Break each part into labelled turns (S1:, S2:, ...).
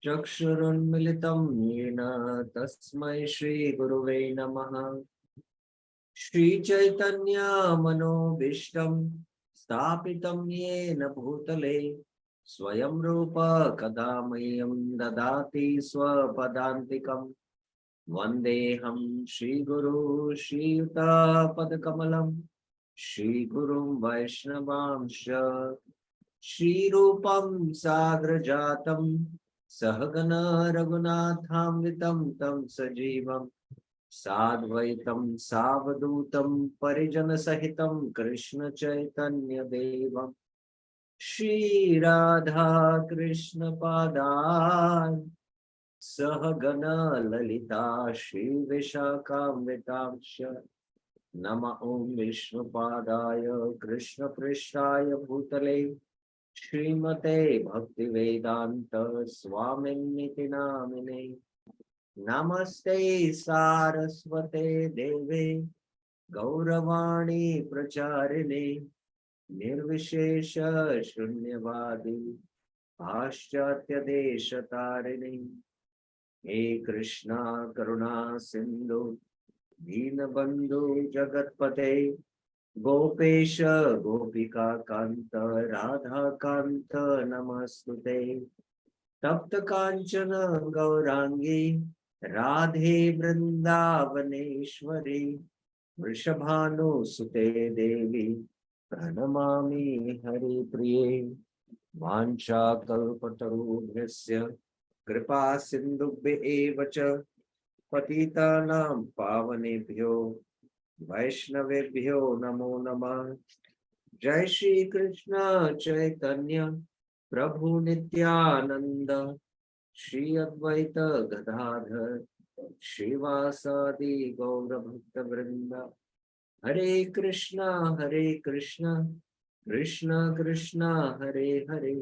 S1: चक्षुरुन्मिलितं येन तस्मै श्रीगुरुवे नमः। श्रीचैतन्यमनोभीष्टं स्थापितं येन भूतले स्वयं रूप कदा मह्यं ददाति स्वपदान्तिकम्। वन्देऽहं श्रीगुरु श्रीयुतापदकमलं श्रीगुरुं वैष्णवांश्च श्रीरूपं साग्रजातं सहगण रघुनाथान्वितं तं सजीवं साद्वैतं सावधूतं परिजनसहितं कृष्ण चैतन्य देवं श्रीराधा कृष्ण पादान् सहगण ललिता श्रीविशाखान्वितांश्च नमः ॐ विष्णुपादाय कृष्णपृष्ठाय भूतले श्रीमते भक्तिवेदान्त स्वामिन्निति नामिने। नमस्ते सारस्वते देवे गौरवाणी प्रचारिणे निर्विशेष शून्यवादी पाश्चात्य देश तारिणे। हे कृष्णा करुणा सिंधु दीनबंधु जगतपते गोपेश गोपिका कांत राधा कांत नमस्तुते। तप्त कांचन गौरांगी राधे वृंदावनेश्वरी वृषभानुसुते देवी प्रणमामि हरिप्रिये। वाञ्छाकल्पतरुभ्यस्य कृपा सिन्धुभ्य एव च पतितानां पावनेभ्यो वैष्णवेभ्यो नमो नमः। जय श्री कृष्ण चैतन्य प्रभु नित्यानंद श्री अद्वैत गदाधर श्रीवासादि गौर भक्त वृंद। हरे Krishna Krishna Krishna Hare Hare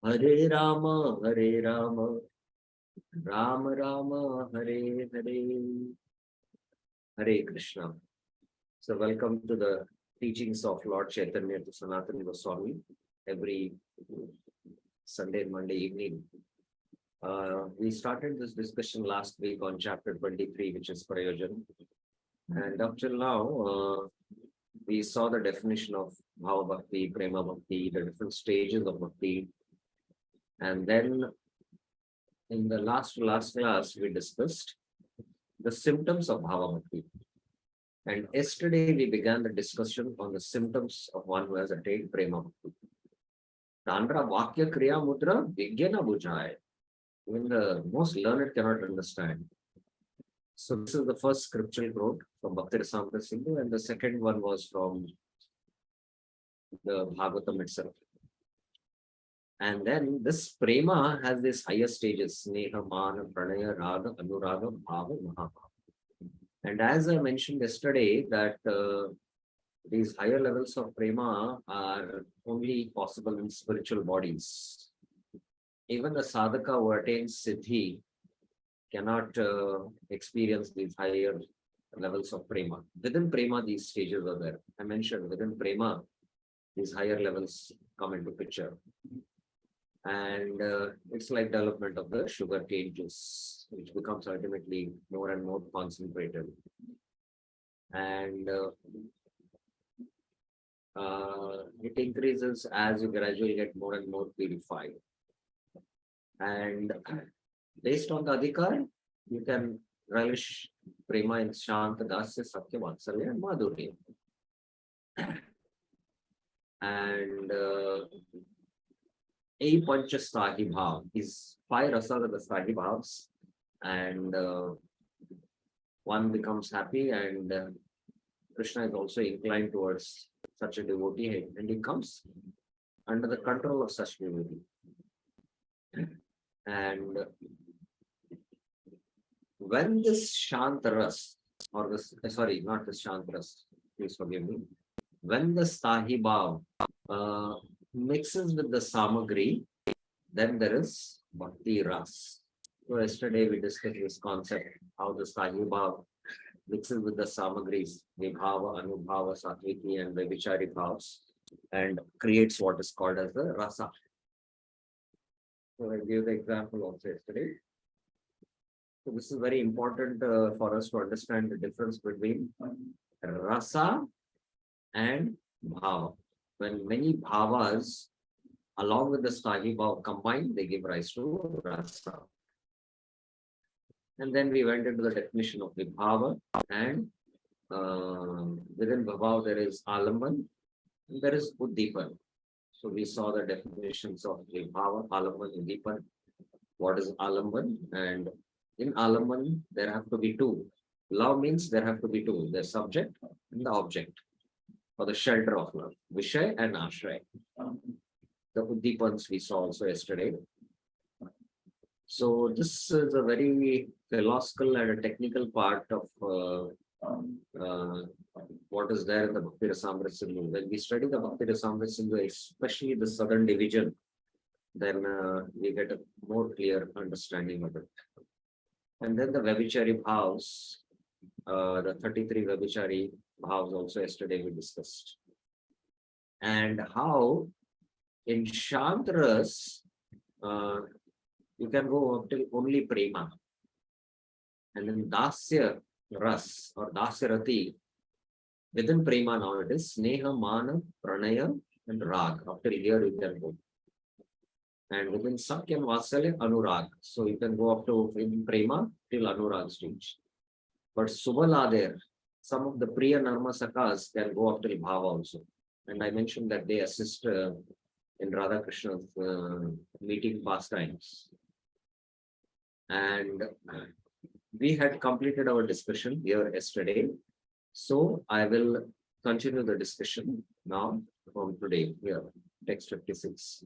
S1: Hare Ram Ram Ram Hare Hare. Hare Krishna. So welcome to the teachings of Lord Chaitanya to Sanatana Goswami every Sunday and Monday evening. We started this discussion last week on chapter 23, which is Prayojan. And up till now, we saw the definition of Bhava Bhakti, Prema Bhakti, the different stages of Bhakti. And then in the last class, we discussed the symptoms of Bhava Bhakti. And yesterday we began the discussion on the symptoms of one who has attained Prema Bhakti. Tandra Vakya Kriya Mudra Vigyana Bujaya. Even the most learned cannot understand. So this is the first scriptural quote from Bhakti Rasamrita Sindhu, and the second one was from the Bhagavatam itself. And then this Prema has these higher stages: Sneha, Mana, Pranaya, Raga, Anuraga, Bhava, Mahabhava. And as I mentioned yesterday, that these higher levels of prema are only possible in spiritual bodies. Even the sadhaka who attains siddhi cannot experience these higher levels of prema. Within prema, these stages are there. I mentioned within prema, these higher levels come into picture. And it's like development of the sugar cane juice, which becomes ultimately more and more concentrated. And it increases as you gradually get more and more purified. And based on the adhikar, you can relish prema in Shanta, Dasya, Satya, Vatsalya, and Madhurya. And a Panchastahi Bhav is 5 rasas of the Stahi Bhavs, and one becomes happy, and Krishna is also inclined towards such a devotee, and he comes under the control of such devotee. And when this Shantaras, or this, sorry, not this Shantaras, please forgive me, when the Stahi Bhav mixes with the Samagri, then there is Bhakti Ras. So yesterday we discussed this concept, how the Stahi Bhav mixes with the Samagris, Vibhava, Anubhava, Satviki, and Vyabhichari Bhavs, and creates what is called as the Rasa. So I gave the example also yesterday. So this is very important for us to understand the difference between rasa and bhava. When many bhavas along with the sthayi bhava combined, they give rise to rasa. And then we went into the definition of vibhava, and within vibhava there is alamban, and there is uddipan. So we saw the definitions of vibhava, alamban, uddipan. What is alamban? And in alamban there have to be two. Love means there have to be two: the subject and the object, or the shelter of love, vishay and ashray. The uddipans we saw also yesterday. So this is a very philosophical and a technical part of what is there in the Bhakti Rasamrita Sindhu. When we study the Bhakti Rasamrita Sindhu, especially the southern division, then we get a more clear understanding of it. And then the Vabhichari Bhavs, the 33 Vabhichari Bhavs also yesterday we discussed. And how in Shantras, you can go up till only prema. And then dasya ras or dasya rati, within prema now it is sneha, mana, pranaya and rag. Up till here you can go. And within sakya and vatsalya, anurag. So you can go up to in prema till anurag stage. But subala there, some of the priya narma sakas can go up till bhava also. And I mentioned that they assist in Radha Krishna's meeting pastimes. And we had completed our discussion here yesterday. So I will continue the discussion now from today here, text 56.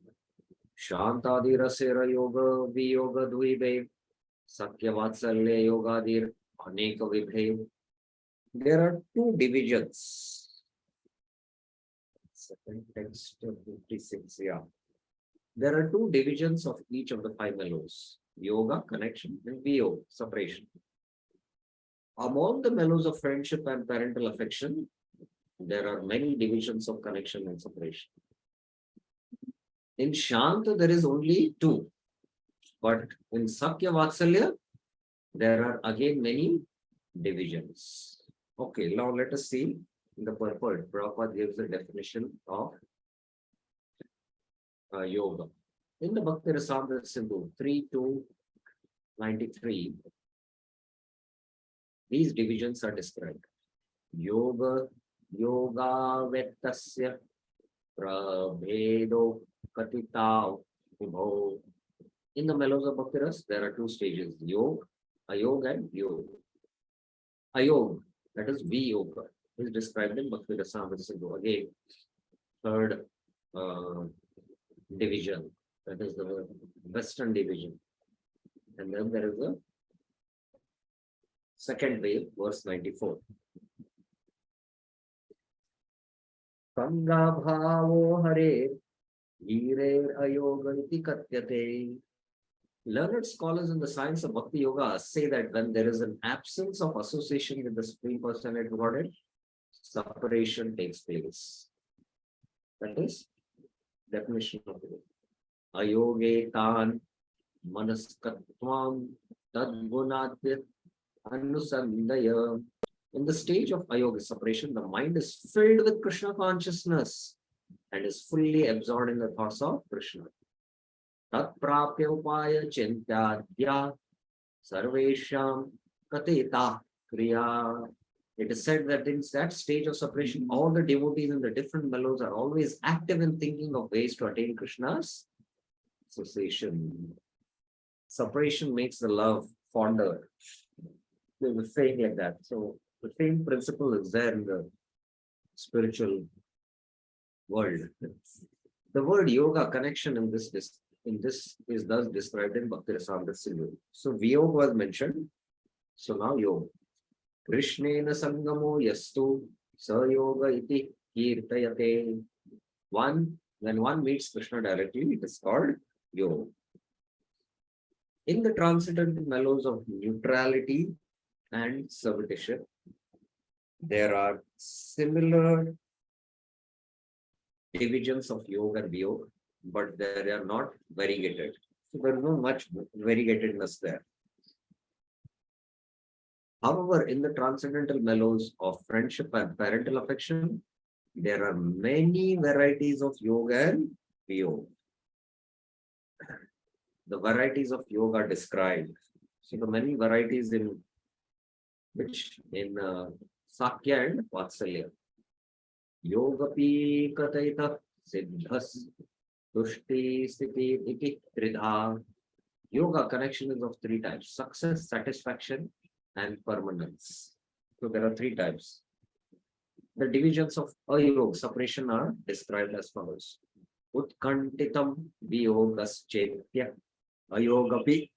S1: Shantadi rasera yoga viyoga dvive sakya vatsalya yogadir aneka vibhe. There are two divisions. Second text 56, yeah. There are two divisions of each of the five mellows: yoga, connection, and viyoga, separation. Among the mellows of friendship and parental affection, there are many divisions of connection and separation. In Shanta, there is only two. But in Sakya Vatsalya, there are again many divisions. Okay, now let us see in the purport. Prabhupada gives the definition of yoga. In the Bhakti Rasamrita Sindhu 3-93, these divisions are described. Yoga, yoga vettasya, prabhedo katita ubho. In the mellows of Bhakti Ras, there are two stages: yoga, ayog, and yoga. Ayog, that is viyoga, is described in Bhakti Rasamrita Sindhu. Again, third division, that is the western division. And then there is a second wave, verse 94. Sangha bhavo hare hire ayoga iti katyate. Learned scholars in the science of Bhakti Yoga say that when there is an absence of association with the Supreme Personality of Godhead, separation takes place. That is definition of it. Ayoge tan manaskatvam tadgunatya anusandaya. In the stage of ayoga separation, the mind is filled with Krishna consciousness and is fully absorbed in the thoughts of Krishna. Tat prapya upaya chintadya sarvesham kateta kriya. It is said that in that stage of separation, all the devotees in the different mellows are always active in thinking of ways to attain Krishna's association. Separation makes the love fonder. They were saying like that. So the same principle is there in the spiritual world. The word yoga, connection, in this is thus described in Bhakti Rasamrita Sindhu. So viyoga was mentioned. So now yoga. Krishnena sangamo yastu sa yoga iti kirtayate. When one meets Krishna directly, it is called yoga. In the transcendental mellows of neutrality and servitorship, there are similar divisions of yoga and viyoga, but they are not variegated. So there is no much variegatedness there. However, in the transcendental mellows of friendship and parental affection, there are many varieties of yoga and viyoga. The varieties of yoga are described. So the many varieties in which in Sakya and Vatsalya. Yogapi katayita siddhas tushti sthiti iti tridha. Yoga connection is of three types: success, satisfaction, and permanence. So there are three types. The divisions of ayoga, separation, are described as follows: Utkantitam viyogaschetya ayogapi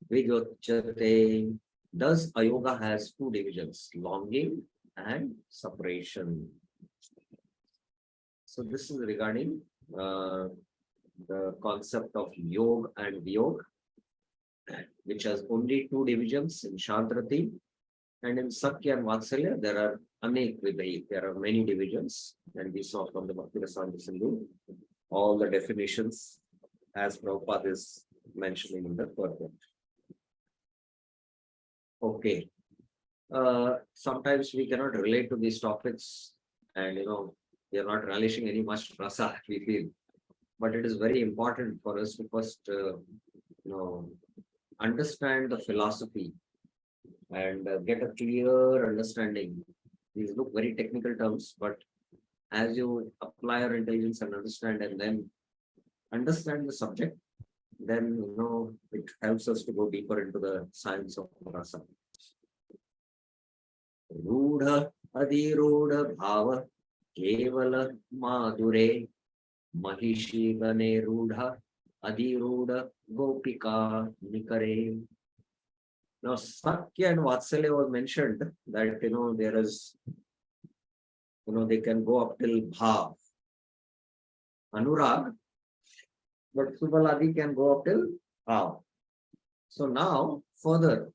S1: vigochate. Thus, ayoga has two divisions: longing and separation. So this is regarding the concept of yoga and viyog, which has only two divisions in Shantrati, and in Sakya and Vatsalya there are anek vidhi. There are many divisions, and we saw from the Bhakti Rasamrita Sindhu all the definitions as Prabhupada is mentioning in the purport. Okay. Sometimes we cannot relate to these topics, and we are not relishing any much rasa, we feel. But it is very important for us to first understand the philosophy and get a clear understanding. These look very technical terms, but as you apply your intelligence and then understand the subject, then it helps us to go deeper into the science of rasa. Rudha adhirodha bhava kevala madhure mahishi gane rudha adhirodha gopika nikare. Now, Sakya and Vatsalya was mentioned that there is they can go up till bhav, anurag, but Subaladi can go up till bhav. So now further,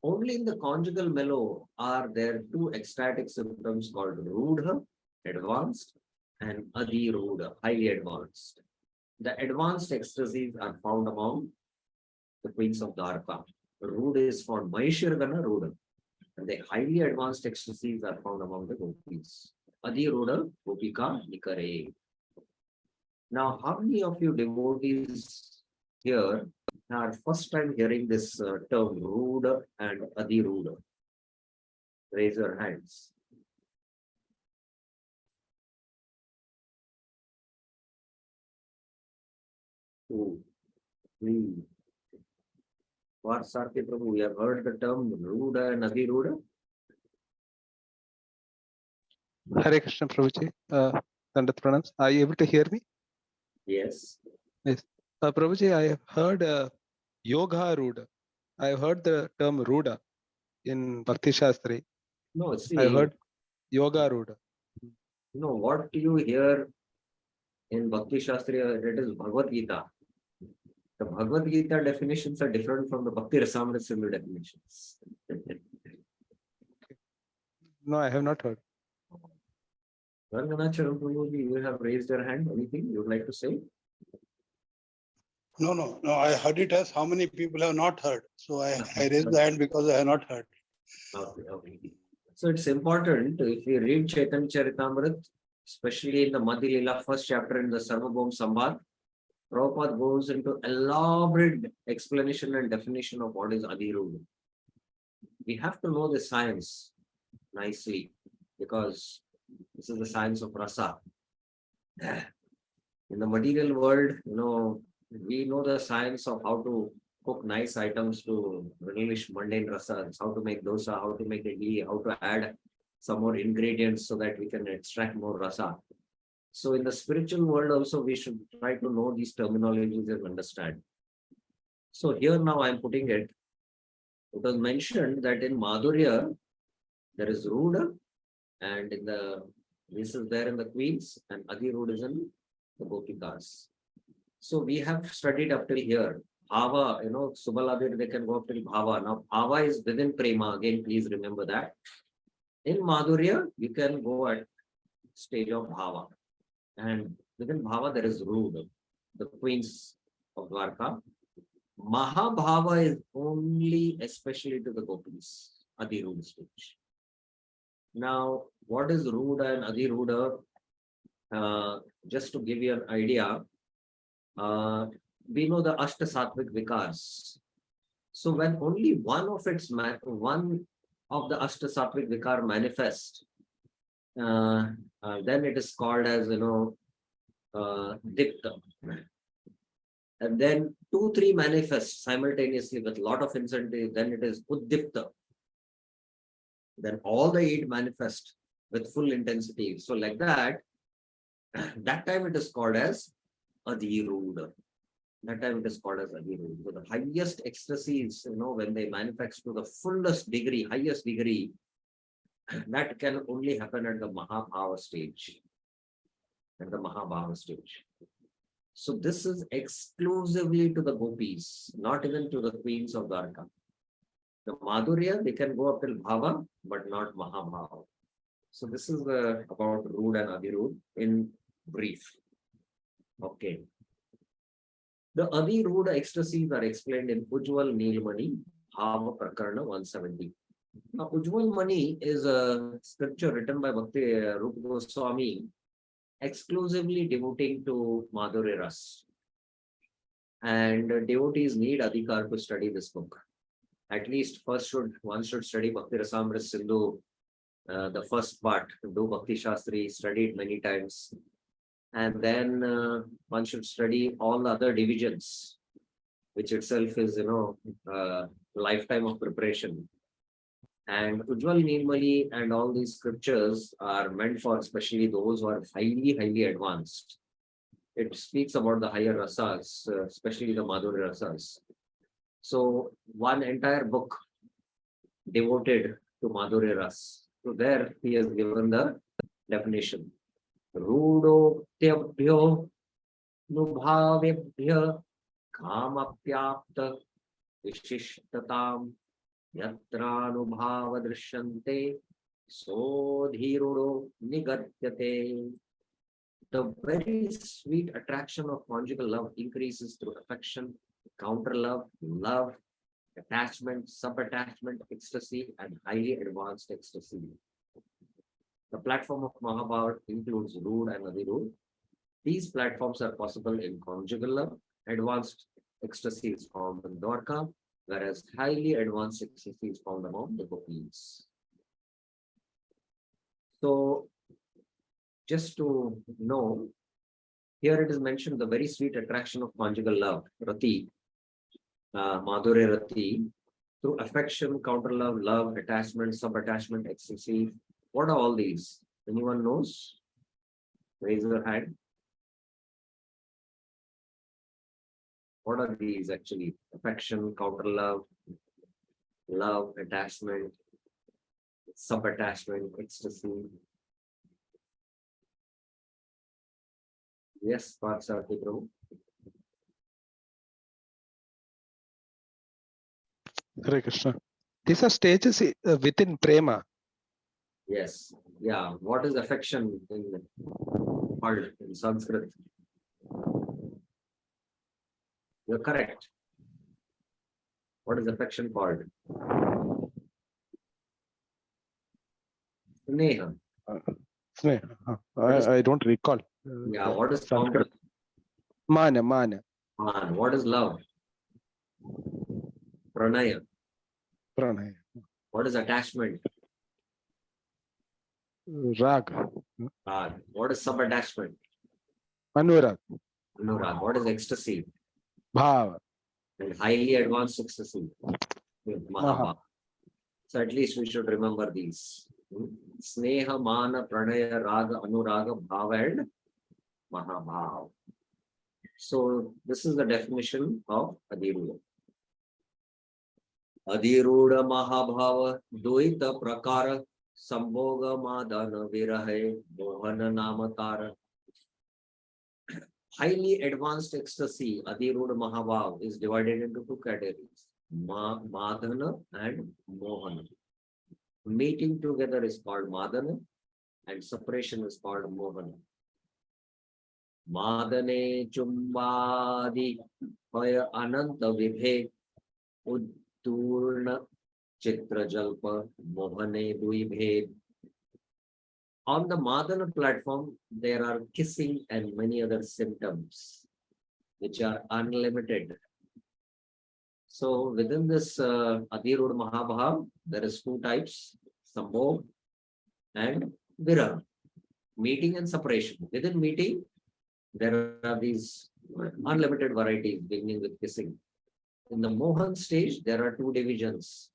S1: only in the conjugal mellow are there two ecstatic symptoms called Rudha, advanced, and Adhirodha, highly advanced. The advanced ecstasies are found among the queens of Dwarka. Rudha is for Mahishirgana Rudha, and the highly advanced ecstasies are found among the gopis. Adhirodha, Gopika, Nikare. Now, how many of you devotees here are first time hearing this term Ruda and Adhiruda? Raise your hands. 2, 3. What Sarthi Prabhu, you have heard the term Ruda and Adhiruda?
S2: Hare Krishna Prabhuji. Dandat Pranams. Are you able to hear me?
S1: Yes.
S2: Yes. Prabhuji, I have heard Yoga Ruda. I have heard the term Ruda in Bhakti Shastri.
S1: No, see.
S2: I heard Yoga Ruda.
S1: What do you hear in Bhakti Shastri? It is Bhagavad Gita. The Bhagavad Gita definitions are different from the Bhakti Rasamrita Sindhu definitions.
S2: No, I have not heard.
S1: Ranganacharam Prabhu, you have raised your hand. Anything you would like to say?
S3: No. I heard it as how many people have not heard. So I raised the hand because I have not heard.
S1: Okay. So it's important if we read Chaitanya Charitamrita, especially in the Madhya Lila first chapter in the Sarvabhaum Sambad, Prabhupada goes into elaborate explanation and definition of what is Adhiruda. We have to know the science nicely because this is the science of rasa. In the material world, we know the science of how to cook nice items to relish mundane rasas, how to make dosa, how to make idli, how to add some more ingredients so that we can extract more rasa. So in the spiritual world also, we should try to know these terminologies and understand. So here now I am putting it. It was mentioned that in Madhurya, there is Ruda, and this is there in the queens, and Adhiruda is in the Gopikas. So we have studied up till here. Bhava, Subaladir, they can go up till Bhava. Now, Bhava is within Prema. Again, please remember that. In Madhurya, you can go at stage of Bhava. And within Bhava, there is Ruda. the queens of Dwarka. Mahabhava is only especially to the gopis, Adhiruda stage. Now, what is Ruda and Adhiruda? Just to give you an idea, we know the Ashta Sattvic Vikars. So when only one of the Ashta Sattvic Vikar manifest, then it is called as Dipta. And then 2-3 manifest simultaneously with a lot of incentive, then it is Uddipta. Then all the 8 manifest with full intensity. So like that, that time it is called as Adhiruda. That time it is called as Adhiruda. So the highest ecstasies, when they manifest to the fullest degree, highest degree, that can only happen at the Mahabhava stage. At the Mahabhava stage. So this is exclusively to the gopis, not even to the queens of Dwarka. The Madhurya, they can go up till Bhava, but not Mahabhava. So this is about Rud and Adhirud in brief. Okay. The Adhirud ecstasies are explained in Ujjwal Neelmani, Bhava Prakarana 170. Now, Ujjwal Mani is a scripture written by Bhakti Rupa Goswami, exclusively devoting to Madhurya Ras. And devotees need adhikar to study this book. At least one should study Bhakti Rasamrita Sindhu, the first part, do Bhakti Shastri, study it many times. And then one should study all the other divisions, which itself is, a lifetime of preparation. And Ujjwal Neelmani and all these scriptures are meant for especially those who are highly, highly advanced. It speaks about the higher rasas, especially the Madhurya rasas. So one entire book devoted to Madhurya ras. So there he has given the definition. Rudoptyabhyo nubhavebhya kamapyapta vishishtatam Yatrānubhāva drishyante sodhirudo nigatyate. The very sweet attraction of conjugal love increases through affection, counter love, love, attachment, sub-attachment, ecstasy, and highly advanced ecstasy. The platform of Mahabharata includes Rud and Adhirud. These platforms are possible in conjugal love. Advanced ecstasy is found in Dwarka, whereas highly advanced ecstasy is found among the gopis. So, just to know, here it is mentioned the very sweet attraction of conjugal love, Rati, Madhurya Rati, through affection, counter love, love, attachment, sub-attachment, ecstasy. What are all these? Anyone knows? Raise your hand. What are these actually? Affection, counter love, love, attachment, sub-attachment, ecstasy. Yes, Parthasarathi Prabhu.
S2: Hare Krishna. These are stages within prema.
S1: Yes. Yeah. What is affection called in Sanskrit? You're correct. What is affection called? Sneha.
S2: I don't recall.
S1: Yeah. What is
S2: Sanskrit?
S1: counter?
S2: Mana.
S1: Man. What is love? Pranaya.
S2: Pranaya.
S1: What is attachment?
S2: Rag.
S1: Rag. What is sub-attachment?
S2: Anurag.
S1: Anurag. What is ecstasy?
S2: Bhava.
S1: And highly advanced ecstasy. Mahabhava. So at least we should remember these. Sneha, Mana, Pranaya, Raga, Anuraga, Bhava, and Mahabhava. So this is the definition of Adhiruda. Adhiruda Mahabhava Duita Prakara Sambhoga Madana Virahe Mohana Namatara. Highly advanced ecstasy, Adhiruda Mahabhava, is divided into 2 categories, Madana and Mohana. Meeting together is called Madana and separation is called Mohana. Madane Chumbadi Hoya Ananta Vibhe Uddurna Chitra Jalpa Mohane Duibhed. On the Madana platform, there are kissing and many other symptoms which are unlimited. So within this Adirud Mahabhav, there is two types, Sambhog and Viraha, meeting and separation. Within meeting, there are these unlimited varieties beginning with kissing. In the Mohan stage, there are two divisions,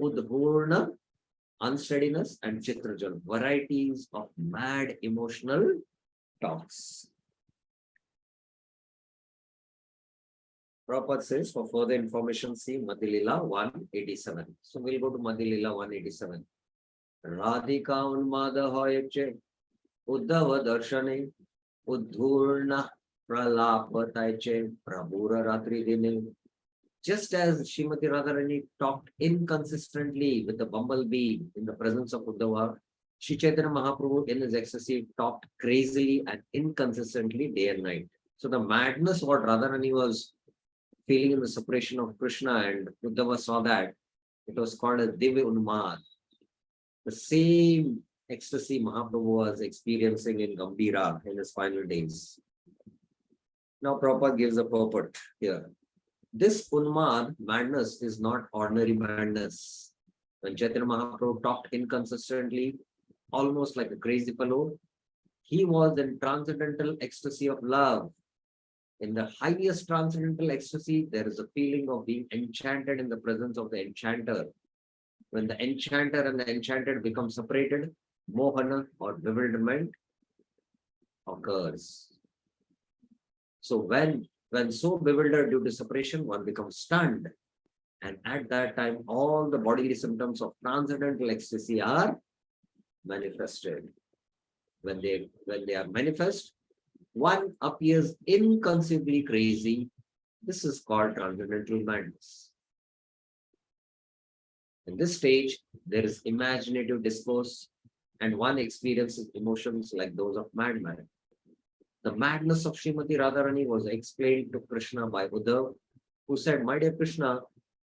S1: Udhurna, unsteadiness, and Chitrajal, varieties of mad emotional talks. Prabhupada says, for further information, see Madhilila 187. So we'll go to Madhilila 187. Radhika Unmada Hoyeche, Uddhava Darshane, Uddhurna Pralapataiche, Prabhura Ratri Dine. Just as Srimati Radharani talked inconsistently with the bumblebee in the presence of Uddhava, Sri Chaitanya Mahaprabhu in his ecstasy talked crazily and inconsistently day and night. So the madness what Radharani was feeling in the separation of Krishna and Uddhava saw that, it was called as Divya Unmad. The same ecstasy Mahaprabhu was experiencing in Gambhira in his final days. Now Prabhupada gives a purport here. This Unmad, madness, is not ordinary madness. When Chaitanya Mahaprabhu talked inconsistently, almost like a crazy fellow, he was in transcendental ecstasy of love. In the highest transcendental ecstasy, there is a feeling of being enchanted in the presence of the enchanter. When the enchanter and the enchanted become separated, mohana or bewilderment occurs. So when so bewildered due to separation, one becomes stunned. And at that time, all the bodily symptoms of transcendental ecstasy are manifested. When they are manifest, one appears inconceivably crazy. This is called transcendental madness. In this stage, there is imaginative discourse, and one experiences emotions like those of madman. The madness of Srimati Radharani was explained to Krishna by Uddhava, who said, "My dear Krishna,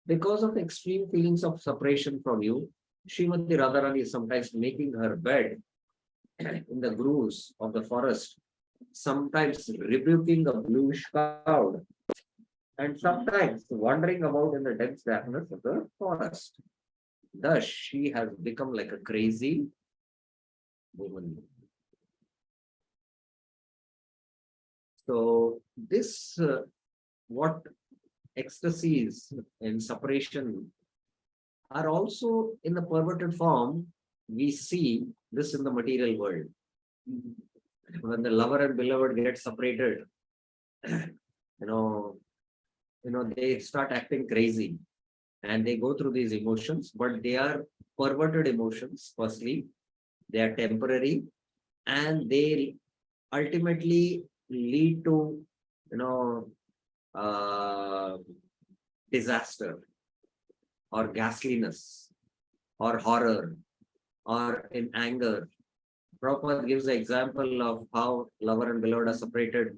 S1: because of extreme feelings of separation from you, Srimati Radharani is sometimes making her bed in the grooves of the forest, sometimes rebuking the bluish cloud, and sometimes wandering about in the dense darkness of the forest. Thus, she has become like a crazy woman." So this, what ecstasies in separation are also in the perverted form. We see this in the material world. When the lover and beloved get separated, they start acting crazy and they go through these emotions, but they are perverted emotions. Firstly, they are temporary and they ultimately lead to disaster or ghastliness or horror or in anger. Prabhupada gives the example of how lover and beloved are separated.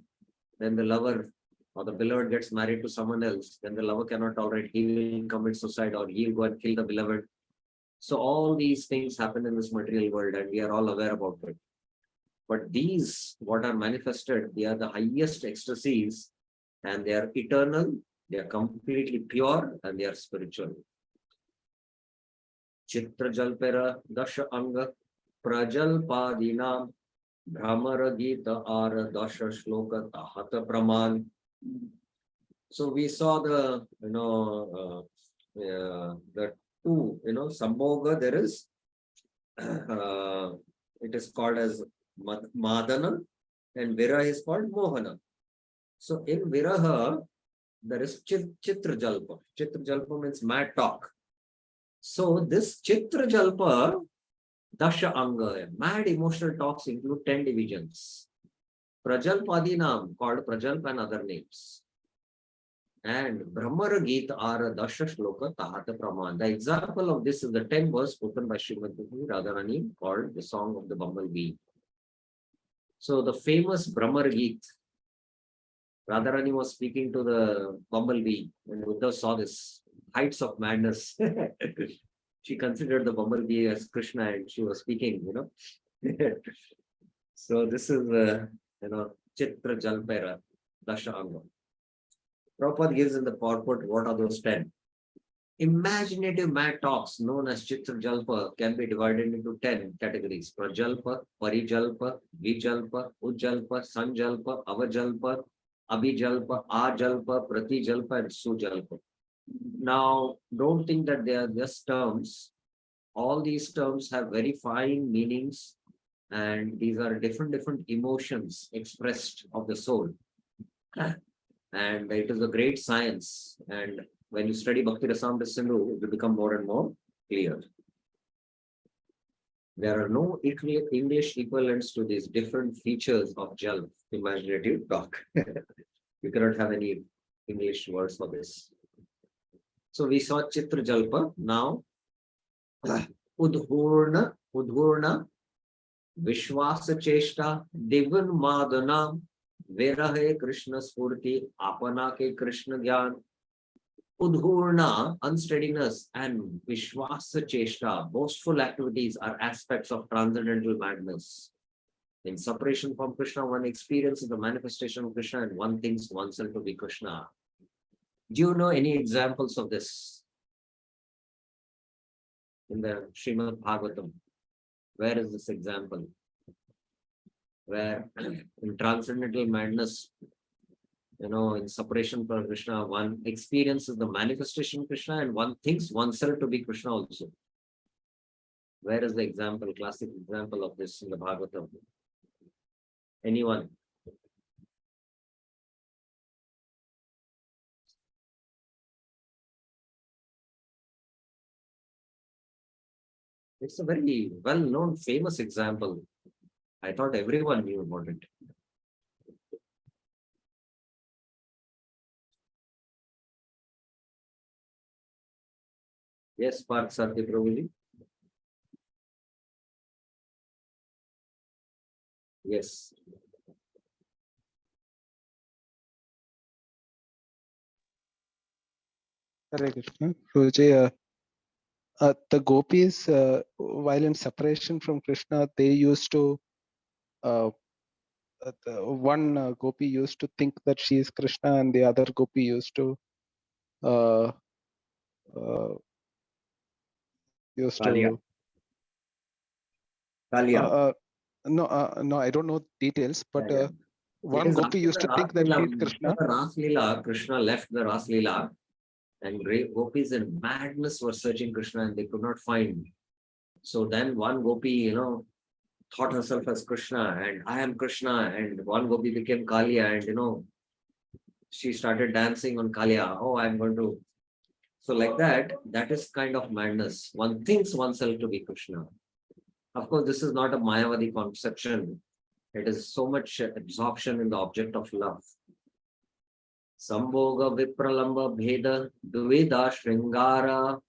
S1: Then the lover or the beloved gets married to someone else. Then the lover cannot tolerate. He will commit suicide or he'll go and kill the beloved. So all these things happen in this material world and we are all aware about it. But these, what are manifested, they are the highest ecstasies and they are eternal, they are completely pure and they are spiritual. Chitra Jalpera Dasha Anga Prajalpadinam Brahmara Gita Ara Dasha Shloka Tahata Praman. So we saw the two, Sambhoga, there is it is called as Madana and Viraha is called Mohana. So in Viraha, there is Chitra Jalpa. Chitra Jalpa means mad talk. So this Chitra Jalpa, Dasha Anga, mad emotional talks include 10 divisions. Prajalpadinam, called Prajalpa and other names. And Brahmara Gita are Dasha Shloka Tahata Praman. The example of this is the 10 verse spoken by Srimati Radharani called the Song of the Bumblebee. So the famous Brahmar Geet, Radharani was speaking to the bumblebee, and Uddhav saw this heights of madness. She considered the bumblebee as Krishna, and she was speaking, So this is, Chitra Jalpera, Dashanga. Prabhupada gives in the purport what are those 10. Imaginative mad talks known as Chitra Jalpa can be divided into 10 categories. Prajalpa, Parijalpa, Vijalpa, Ujjalpa, Sanjalpa, Avajalpa, Abhijalpa, Ajalpa, Pratijalpa, and Sujalpa. Now, don't think that they are just terms. All these terms have very fine meanings, and these are different emotions expressed of the soul. And it is a great science. And when you study Bhakti Rasamrita Sindhu, it will become more and more clear. There are no English equivalents to these different features of Jal, imaginative talk. You cannot have any English words for this. So we saw Chitra Jalpa. Now, Udhurna, Vishwasa Cheshta, Divan Madana, Verahe Krishna Spurti, Apana ke Krishna Gyan, Udhurna, unsteadiness, and Vishwasa Cheshta, boastful activities are aspects of transcendental madness. In separation from Krishna, one experiences the manifestation of Krishna and one thinks oneself to be Krishna. Do you know any examples of this in the Srimad Bhagavatam? Where is this example? Where in transcendental madness, in separation from Krishna, one experiences the manifestation of Krishna and one thinks oneself to be Krishna also. Where is the example, classic example of this in the Bhagavatam? Anyone? It's a very well-known, famous example. I thought everyone knew about it. Yes, Parth Satya Prabhuji. Yes.
S2: Hare Krishna. Prabhuji, the gopis, while in separation from Krishna, they used to, one gopi used to think that she is Krishna, and the other gopi used to
S1: Kalia. Kalia.
S2: no, I don't know details, but one
S1: Yes,
S2: gopi used to think that she is Krishna.
S1: After the Ras Leela, Krishna left the Ras Leela, and great gopis in madness were searching Krishna and they could not find. So then one gopi, thought herself as Krishna, and I am Krishna, and one gopi became Kalia, and she started dancing on Kalia. Oh, I'm going to. So like that is kind of madness. One thinks oneself to be Krishna. Of course, this is not a Mayavadi conception. It is so much absorption in the object of love. Sambhoga Vipralamba Bheda Duvida Shringara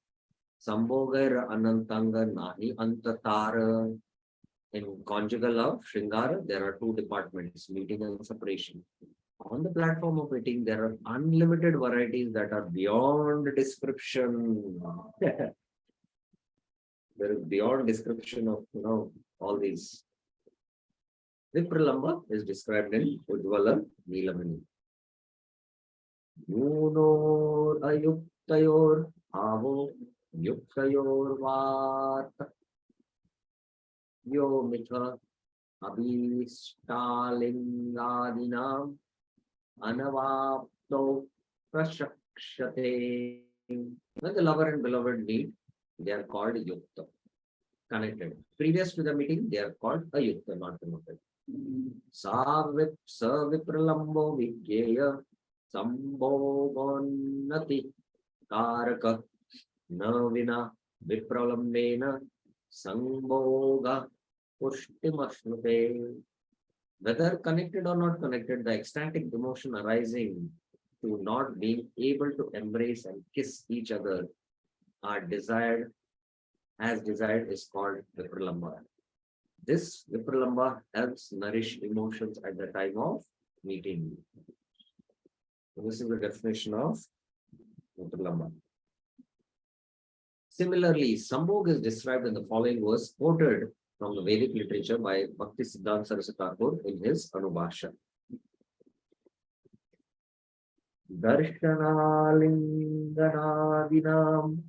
S1: Sambhoga Anantanga Nahi Antatara. In conjugal love, Shringara, there are two departments, meeting and separation. On the platform of meeting, there are unlimited varieties that are beyond description. There is beyond description of all these. Vipralamba is described in Ujvala Neelamani. Yunor Ayuktayor Avo Yuktayor Vata Yo Mitha Abhistalingadinam Anavapto Prashakshate. When the lover and beloved meet, they are called Yukta, connected. Previous to the meeting, they are called Ayukta, not connected. Savipralambo Vigyeya Sambhogonnati Karaka Navina Vipralambena Sambhoga Pushtimashnute. Whether connected or not connected, the ecstatic emotion arising to not being able to embrace and kiss each other are desired, as desired, is called Vipralamba. This Vipralamba helps nourish emotions at the time of meeting. So this is the definition of Vipralamba. Similarly, Sambhog is described in the following verse quoted from the Vedic literature by Bhakti Siddhanta Saraswati Thakur in his Anubhasha. Darshanalinganavinam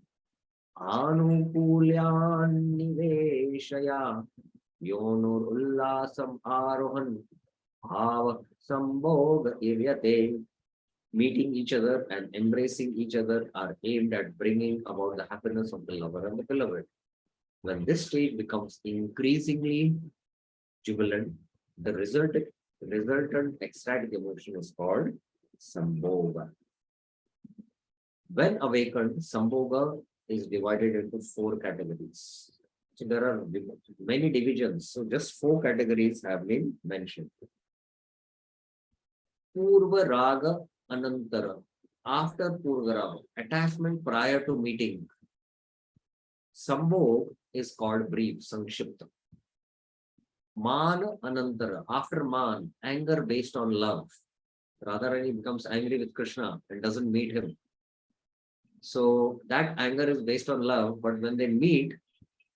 S1: Anukulyanniveshaya Yonur Ullasam Arohan Bhava Sambhoga Iryate. Meeting each other and embracing each other are aimed at bringing about the happiness of the lover and the beloved. When this state becomes increasingly jubilant, the resultant ecstatic emotion is called Sambhoga. When awakened, Sambhoga is divided into 4 categories. So there are many divisions. So just 4 categories have been mentioned. Purva Raga Anantara. After Purva Raga, attachment prior to meeting. Sambhog is called brief, Sankshipta. Man Anantara. After Man, anger based on love. Radharani becomes angry with Krishna and doesn't meet him. So that anger is based on love, but when they meet,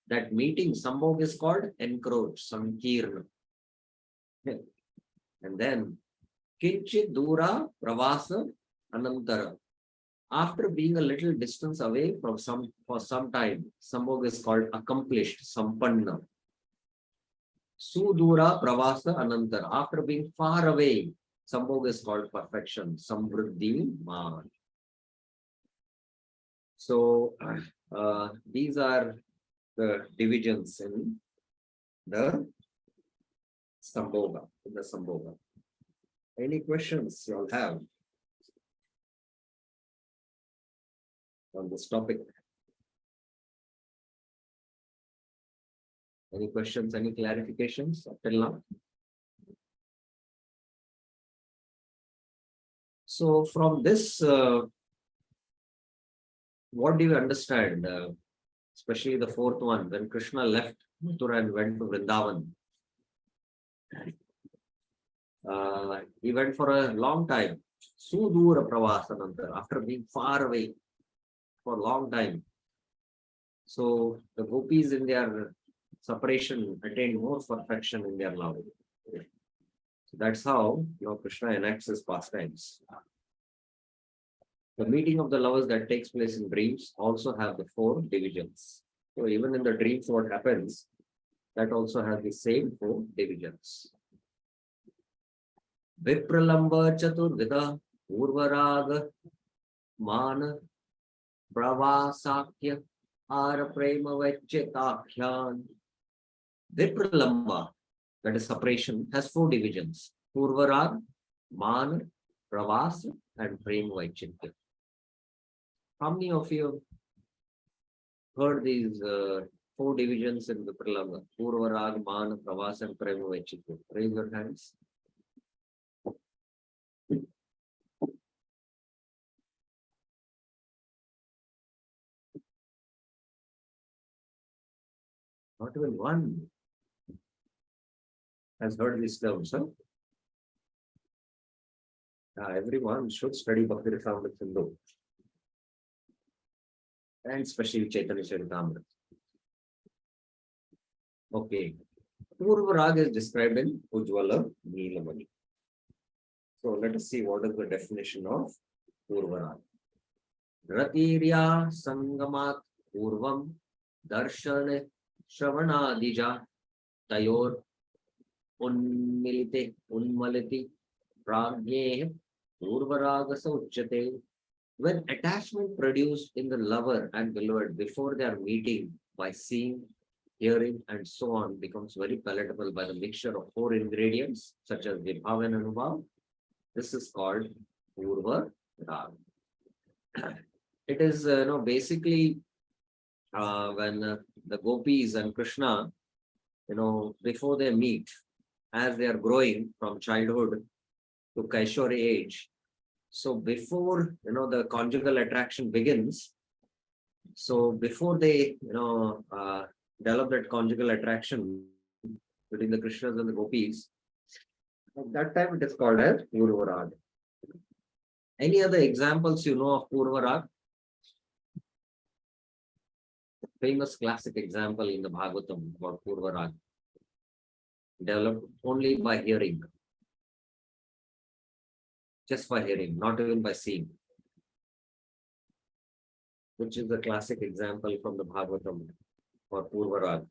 S1: that meeting, Sambhog is called encroach, Sankirna. And then Kinchit Dura Pravasa Anantara. After being a little distance away for some time, Sambhog is called accomplished, Sampanna. Sudura Pravasa Anantara. After being far away, Sambhog is called perfection, Samvriddhi Man. So these are the divisions in the Sambhoga. Any questions you all have on this topic? Any questions, any clarifications up till now? So from this, what do you understand? Especially the 4th one, when Krishna left Mathura and went to Vrindavan. He went for a long time. Sudura Pravasanantara, after being far away for a long time. So the gopis in their separation attained more perfection in their love. So that's how Krishna enacts his pastimes. The meeting of the lovers that takes place in dreams also have the 4 divisions. So even in the dreams, what happens, that also has the same 4 divisions. Vipralamba Chaturvida Urvaraga Mana Pravasakya Ara Prema Vachetakhyan. Vipralamba, that is separation, has 4 divisions. Urvarag, Mana, Pravasa, and Prema Vachitya. How many of you heard these 4 divisions in Vipralamba? Urvarag, Mana, Pravasa, and Prema Vachitya. Raise your hands. Not even one has heard these terms, huh? Everyone should study Bhakti Rasamrita Sindhu. And especially Chaitanya Charitamrita. Okay. Purva Raga is described in Ujjvala Neelamani. So let us see what is the definition of Purva Raga. Ratirya Sangamat Purvam Darshane Shravanadija Tayor Unmaliti Pragye Purvaraga Sauchate. When attachment produced in the lover and beloved before they are meeting by seeing, hearing, and so on becomes very palatable by the mixture of 4 ingredients such as Vibhav and Anubhav, this is called Purva Raga. It is basically when the gopis and Krishna, before they meet, as they are growing from childhood to Kaishori age. So before the conjugal attraction begins, so before they develop that conjugal attraction, between the Krishnas and the gopis. At that time, it is called as Purvarag. Any other examples you know of Purvarag? Famous classic example in the Bhagavatam about Purvarag, developed only by hearing, just by hearing, not even by seeing, which is the classic example from the Bhagavatam for Purvarag.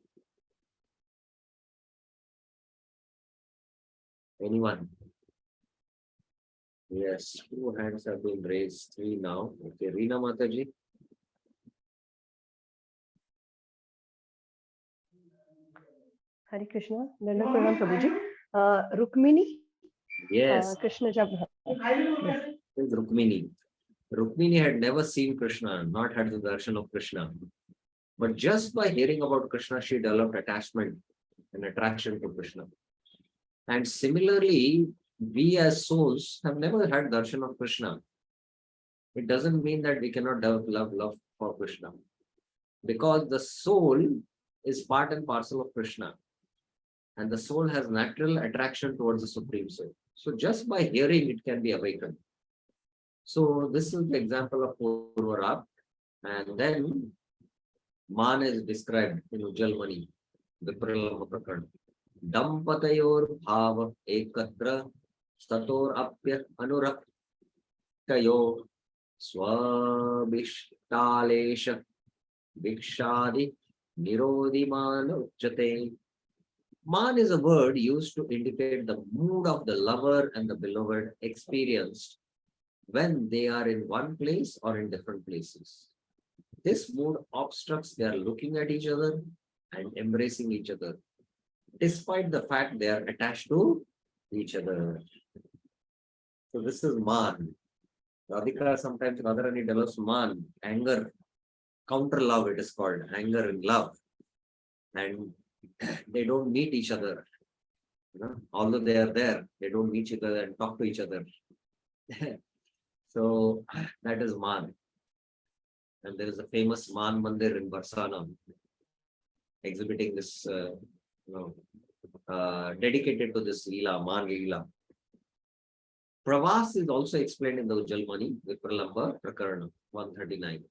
S1: Anyone? Yes, 2 hands have been raised, 3 now. Okay, Reena Mataji.
S4: Hare Krishna, Danda Pranam Prabhuji. Rukmini,
S1: Yes,
S4: Krishna Jab.
S1: is Rukmini. Rukmini had never seen Krishna, not had the darshan of Krishna. But just by hearing about Krishna, she developed attachment and attraction to Krishna. And similarly, we as souls have never had darshan of Krishna. It doesn't mean that we cannot develop love for Krishna. Because the soul is part and parcel of Krishna. And the soul has natural attraction towards the Supreme Soul. So just by hearing, it can be awakened. So this is the example of Purvarag. And then Man is described in Ujjalmani, the Pralama Prakarana. Dampatayor bhava ekatra stator apya anuraktayo swabishtalesha bhikshadi nirodhimana uchate. Man is a word used to indicate the mood of the lover and the beloved experienced when they are in one place or in different places. This mood obstructs their looking at each other and embracing each other, despite the fact they are attached to each other. So this is Man. Radhika sometimes Radharani develops Man, anger, counter love it is called, anger and love. And they don't meet each other. Although they are there, they don't meet each other and talk to each other. So that is Man. And there is a famous Man Mandir in Barsana, exhibiting this, dedicated to this Leela, Man Leela. Pravas is also explained in the Ujjalmani, Vipralamba Prakarana 139.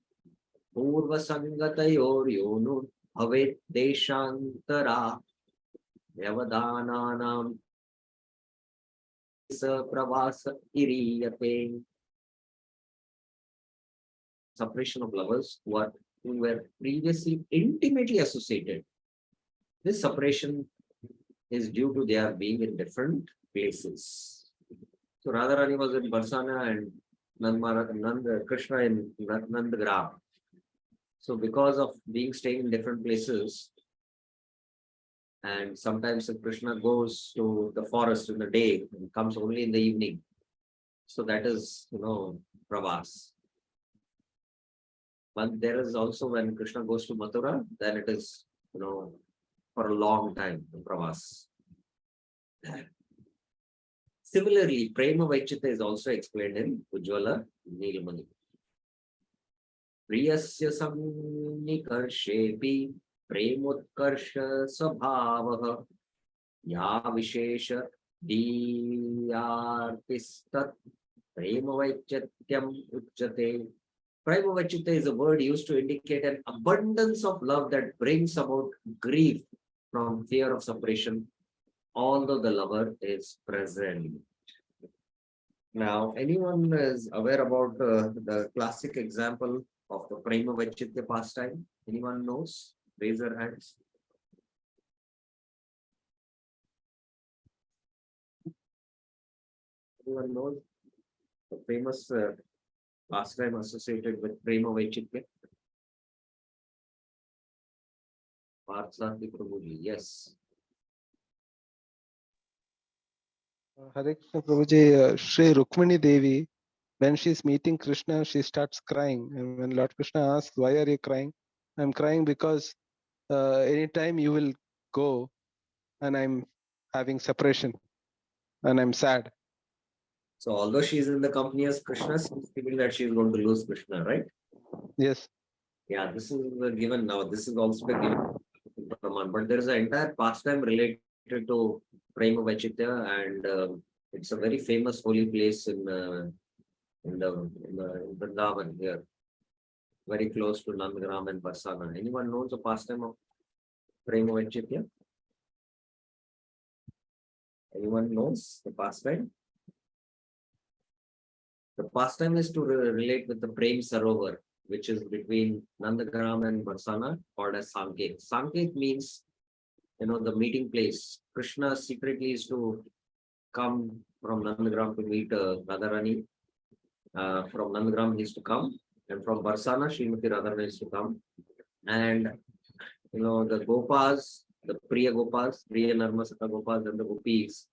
S1: Purva Sangatayor Yonu Bhavet Deshantara Yavadananam Pravasa Iriyate. Separation of lovers who were previously intimately associated. This separation is due to their being in different places. So Radharani was in Barsana and Krishna in Nandagram. So because of staying in different places, and sometimes Krishna goes to the forest in the day and comes only in the evening. So that is, Pravas. But there is also when Krishna goes to Mathura, then it is, for a long time, the Pravas. Similarly, Prema Vaichita is also explained in Ujjvala Neelamani. Priyasya samnikarshepi premutkarsha sabhavaha ya vishesha diyartistat prema vaichatyam uchate. Prema Vaichita is a word used to indicate an abundance of love that brings about grief from fear of separation, although the lover is present. Now, anyone is aware about the classic example of the Prema Vaichitya pastime? Anyone knows? Raise your hands. Anyone knows the famous pastime associated with Prema Vaichitya? Partharthi Prabhuji, yes.
S2: Hare Krishna Prabhuji, Shri Rukmini Devi, when she's meeting Krishna, she starts crying. And when Lord Krishna asks, why are you crying? I'm crying because anytime you will go and I'm having separation and I'm sad.
S1: So although she is in the company as Krishna, she's feeling that she is going to lose Krishna, right?
S2: Yes.
S1: Yeah, this is given now. This is also given in Praman, but there is an entire pastime related to Prema Vachitya, and it's a very famous holy place in Vrindavan here, very close to Nandagram and Barsana. Anyone knows the pastime of Prema Vachitya? Anyone knows the pastime? The pastime is to relate with the Prem Sarovar, which is between Nandagram and Barsana, called as Sanket. Sanket means, the meeting place. Krishna secretly is to come from Nandagram to meet Radharani. From Nandagram he is to come, and from Barsana, Srimati Radharani is to come. And the Gopas, the Priya Gopas, Priya Narmasaka Gopas, and the Gopis,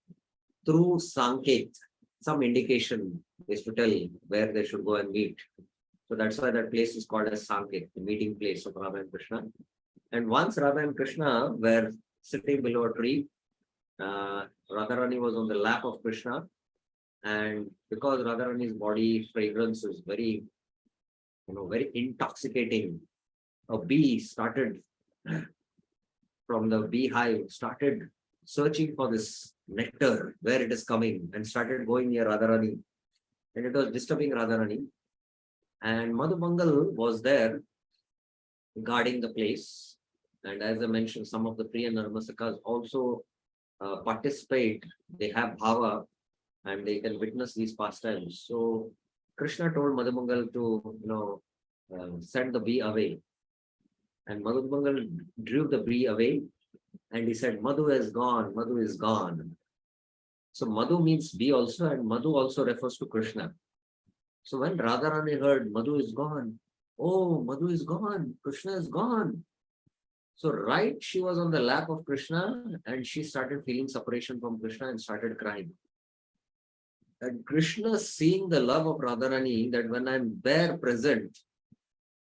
S1: through Sanket, some indication is to tell where they should go and meet. So that's why that place is called as Sanket, the meeting place of Radha and Krishna. And once Radha and Krishna were sitting below a tree, Radharani was on the lap of Krishna, and because Radharani's body fragrance is very, very intoxicating, a bee started from the beehive, started searching for this nectar, where it is coming, and started going near Radharani. And it was disturbing Radharani. And Madhumangal was there guarding the place. And as I mentioned, some of the Priya Narmasakas also participate. They have bhava and they can witness these pastimes. So Krishna told Madhumangal to, send the bee away. And Madhumangal drew the bee away and he said, Madhu is gone, Madhu is gone. So Madhu means bee also, and Madhu also refers to Krishna. So when Radharani heard Madhu is gone, oh, Madhu is gone, Krishna is gone. So right, she was on the lap of Krishna and she started feeling separation from Krishna and started crying. And Krishna, seeing the love of Radharani, that when I'm there present,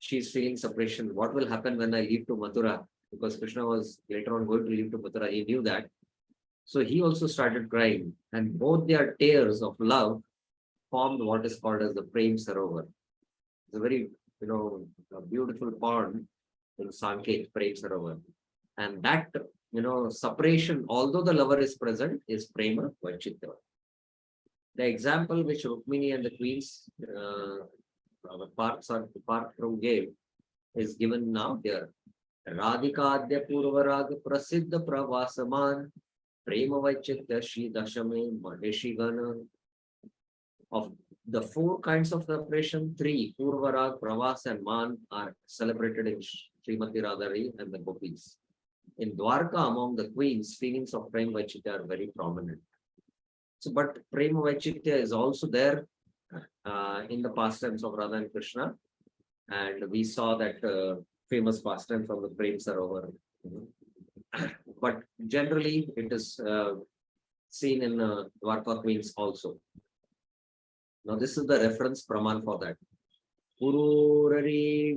S1: she's feeling separation. What will happen when I leave to Mathura? Because Krishna was later on going to leave to Mathura. He knew that. So he also started crying. And both their tears of love formed what is called as the Prem Sarovar. It's a very, a beautiful pond in Sanket, Prem Sarovar. And that, separation, although the lover is present, is Prema Vachitya. The example which Rukmini and the queens, apart from gave, is given now here. Radhikadya Purvarag Prasiddha Pravasaman Prema Vachitya Shri Dashame Maheshigana. Of the four kinds of separation, three, Purvarag, Pravas, and Man, are celebrated in Srimati Radhari and the Gopis. In Dwarka, among the queens, feelings of Prema Vachitya are very prominent. So, but Prema Vachitya is also there in the pastimes of Radha and Krishna. And we saw that famous pastime from the Prem Sarovar. But generally, it is seen in Dwarka queens also. Now, this is the reference Praman for that. Pururari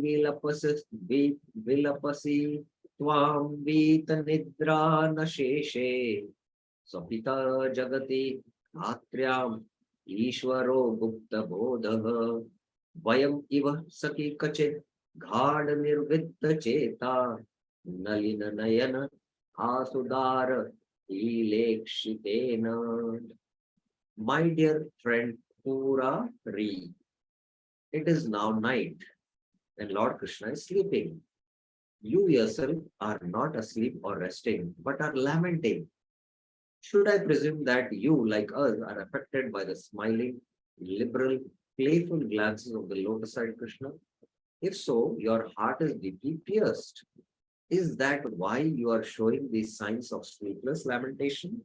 S1: vilapasi tvam vita nidra nasheshe sapita jagati atryam ishvaro gupta bodha vayam iva saki kachit ghad nirvitta cheta nalina nayana asudara ilekshitena. My dear friend Purari, it is now night and Lord Krishna is sleeping. You yourself are not asleep or resting, but are lamenting. Should I presume that you, like us, are affected by the smiling, liberal, playful glances of the lotus-eyed Krishna? If so, your heart is deeply pierced. Is that why you are showing these signs of sleepless lamentation?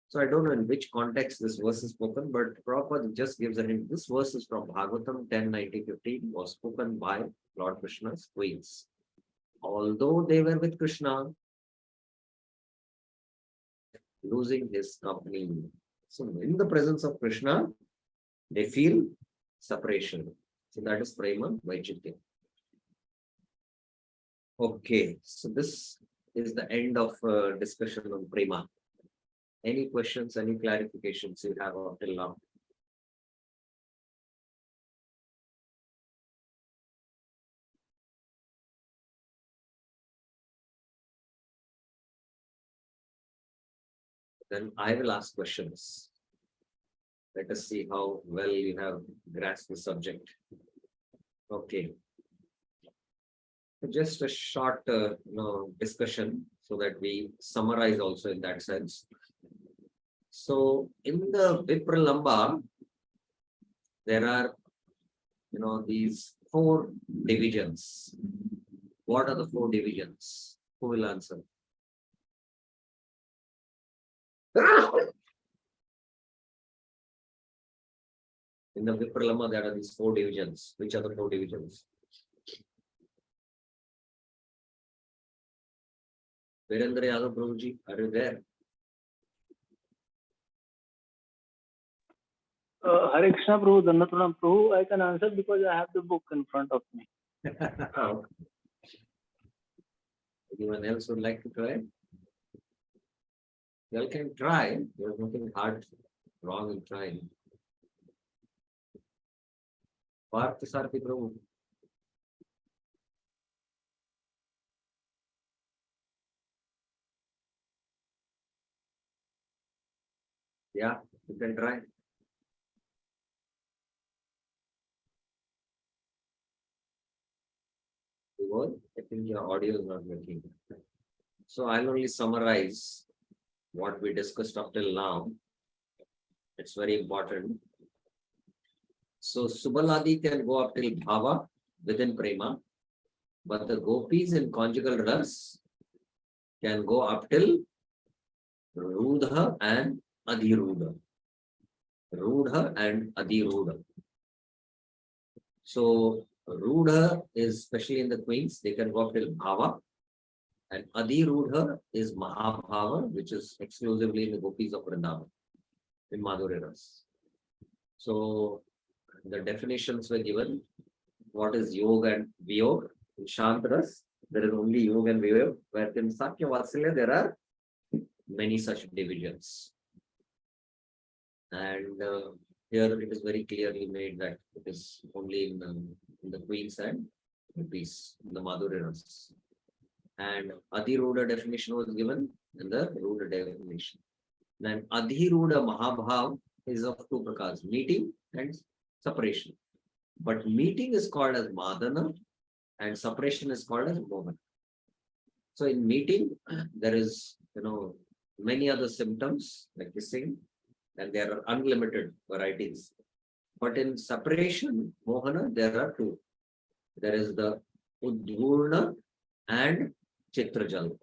S1: So I don't know in which context this verse is spoken, but Prabhupada just gives a hint. This verse is from Bhagavatam 10:90-15, was spoken by Lord Krishna's queens. Although they were with Krishna, losing his company. So in the presence of Krishna, they feel separation. So that is Prema Vaichitya. Okay, so this is the end of discussion on Prema. Any questions, any clarifications you have until now? Then I will ask questions. Let us see how well you have grasped the subject. Okay. Just a short discussion so that we summarize also in that sense. So in the Vipralamba, there are these 4 divisions. What are the 4 divisions? Who will answer? In the Vipralamba, there are these 4 divisions. Which are the 4 divisions? Virendra Yadav Prabhuji, are you there?
S5: Hare Krishna Prabhu, Dandatranam Prabhu, I can answer because I have the book in front of me.
S1: Anyone else would like to try? You all can try. There's nothing hard, wrong in trying. Partha Sarthi Prabhu. Yeah, you can try. I think your audio is not working. So I'll only summarize what we discussed up till now. It's very important. So Subaladi can go up till Bhava within Prema, but the gopis in conjugal ras can go up till Rudha and Adhirudha. Rudha and Adhirudha. So Rudha is especially in the queens, they can go up till Bhava. And Adhirudha is Mahabhava, which is exclusively in the gopis of Vrindavan, in Madhurya Ras. So the definitions were given. What is Yoga and Viyog? In Shantras, there is only Yoga and Viyog, where in Sakya Vatsalya there are many such divisions. And here it is very clearly made that it is only in the queens and gopis, in the Madhurya Ras. And Adhirudha definition was given in the Rudha definition. Then Adhirudha Mahabhav is of 2 prakars, meeting and separation. But meeting is called as Madana and separation is called as Mohan. So in meeting, there is many other symptoms like kissing, and there are unlimited varieties. But in separation, Mohana, there are 2. There is the Udgurna and Chitrajalpa.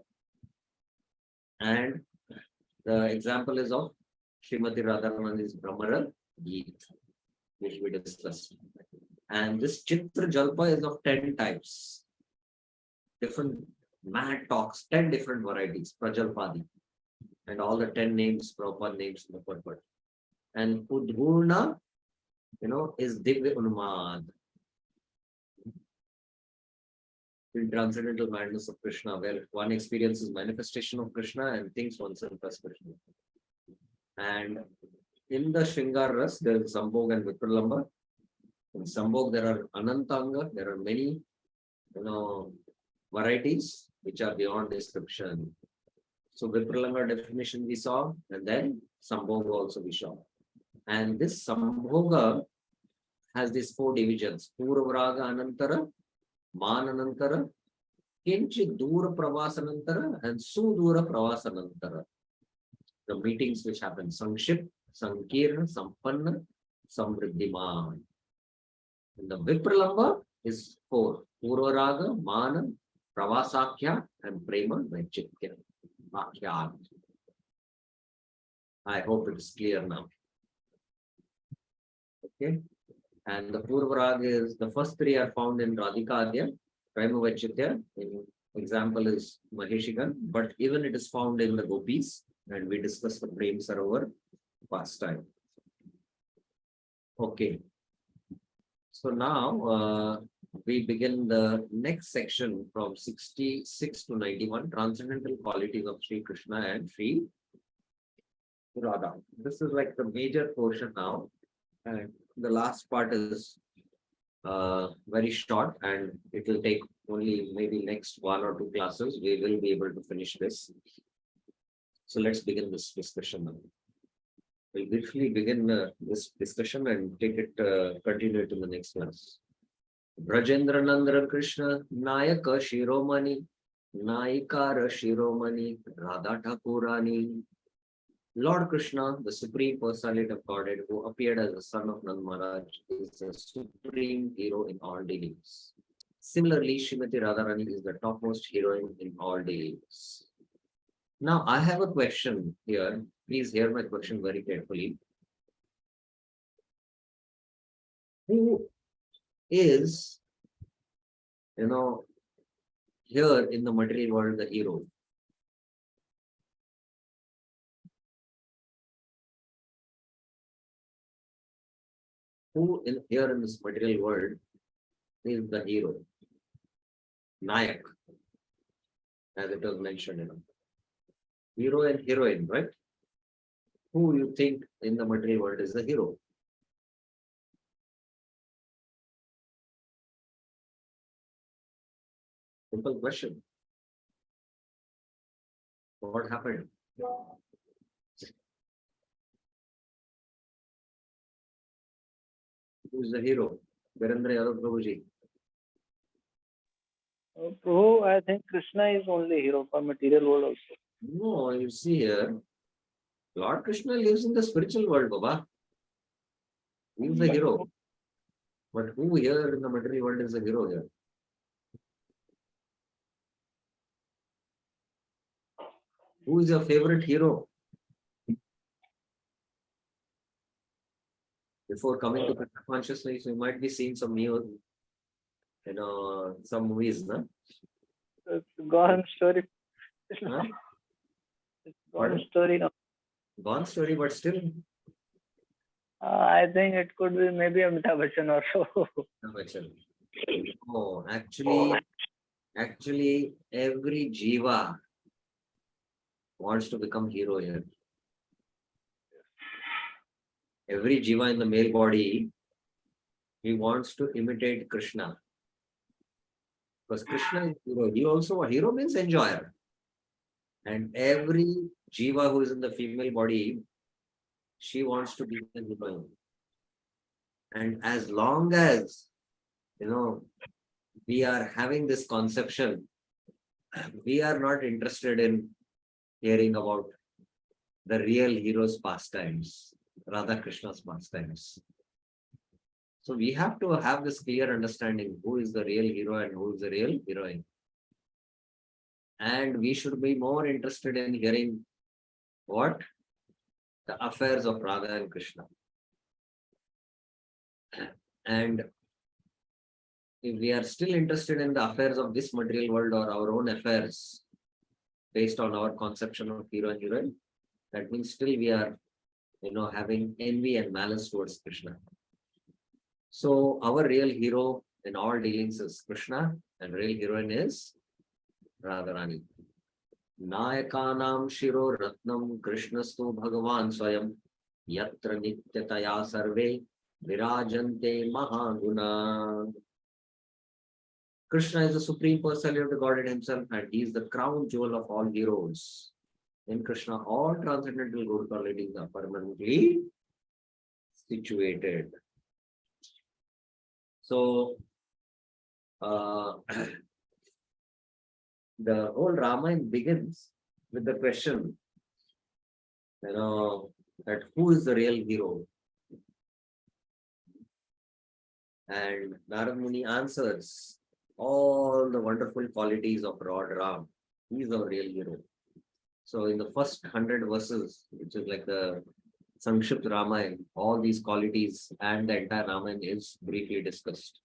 S1: And the example is of Srimati Radharanandi's Brahmara Geet, which we discussed. And this Chitrajalpa is of 10 types. Different mad talks, 10 different varieties, Prajalpadi. And all the 10 names, proper names in the purport. And Udgurna, is Divya Unmad. In transcendental madness of Krishna, where one experiences manifestation of Krishna and thinks oneself as Krishna. And in the Shringar Ras, there is Sambhog and Vipralamba. In Sambhog, there are Anantanga, there are many varieties which are beyond description. So Vipralamba definition we saw, and then Sambhoga also we saw. And this Sambhoga has these 4 divisions: Purvaraga Anantara, Mananantara, Kinchi Dura Pravasanantara, and Sudura Pravasanantara. The meetings which happen: Sangship, Sankirna, Sampanna, Samriddhiman. And the Vipralamba is 4: Purvaraga, Mana, Pravasakya, and Prema Vaichitya. I hope it is clear now. Okay. And the Purvarag is, the first 3 are found in Radhikadya, Prema Vaichitya. Example is Maheshigan, but even it is found in the gopis, and we discussed the Prem Sarovar past time. Okay. So now we begin the next section from 66 to 91, transcendental qualities of Sri Krishna and Sri Radha. This is like the major portion now, and the last part is very short, and it will take only maybe next 1 or 2 classes. We will be able to finish this. So let's begin this discussion now. We'll briefly begin this discussion and take it, continue it in the next class. Brajendra Nandra Krishna, Nayaka Shiromani, Naikara Shiromani, Radha Thakurani. Lord Krishna, the Supreme Personality of Godhead, who appeared as the son of Nand Maharaj, is the supreme hero in all dealings. Similarly, Srimati Radharani is the topmost heroine in all dealings. Now, I have a question here. Please hear my question very carefully. Who is, here in the material world, the hero? Who here in this material world is the hero? Nayak, as it was mentioned, hero and heroine, right? Who you think in the material world is the hero? Simple question. What happened? Who is the hero? Virendra Yadav Prabhuji.
S5: Prabhu, I think Krishna is only hero for material world also.
S1: No, you see here, Lord Krishna lives in the spiritual world, Baba. He is the hero. But who here in the material world is the hero here? Who is your favorite hero? Before coming to Krishna consciousness, you might be seeing some new, some movies, no?
S5: It's gone story.
S1: Huh?
S5: It's gone story now.
S1: Gone story, but still.
S5: I think it could be maybe Amitabh Bachchan also.
S1: Oh, actually, every jiva wants to become hero here. Every jiva in the male body, he wants to imitate Krishna. Because Krishna is hero. He also, a hero means enjoyer. And every jiva who is in the female body, she wants to be the hero. And as long as, we are having this conception, we are not interested in hearing about the real hero's pastimes, Radha Krishna's pastimes. So we have to have this clear understanding who is the real hero and who is the real heroine. And we should be more interested in hearing what? The affairs of Radha and Krishna. And if we are still interested in the affairs of this material world or our own affairs, based on our conception of hero and heroine, that means still we are, having envy and malice towards Krishna. So our real hero in all dealings is Krishna, and real heroine is Radharani. Nayakanam Shiro Ratnam Krishnastu Bhagavan Swayam Yatra Nityataya Sarve Virajante Mahaguna. Krishna is the Supreme Personality of the Godhead himself, and he is the crown jewel of all heroes. In Krishna, all transcendental good qualities are permanently situated. So, the whole Ramayana begins with the question, that who is the real hero? And Narad Muni answers all the wonderful qualities of Lord Ram. He is our real hero. So in the first 100 verses, which is like the Sankshipt Ramayana, all these qualities and the entire Ramayana is briefly discussed.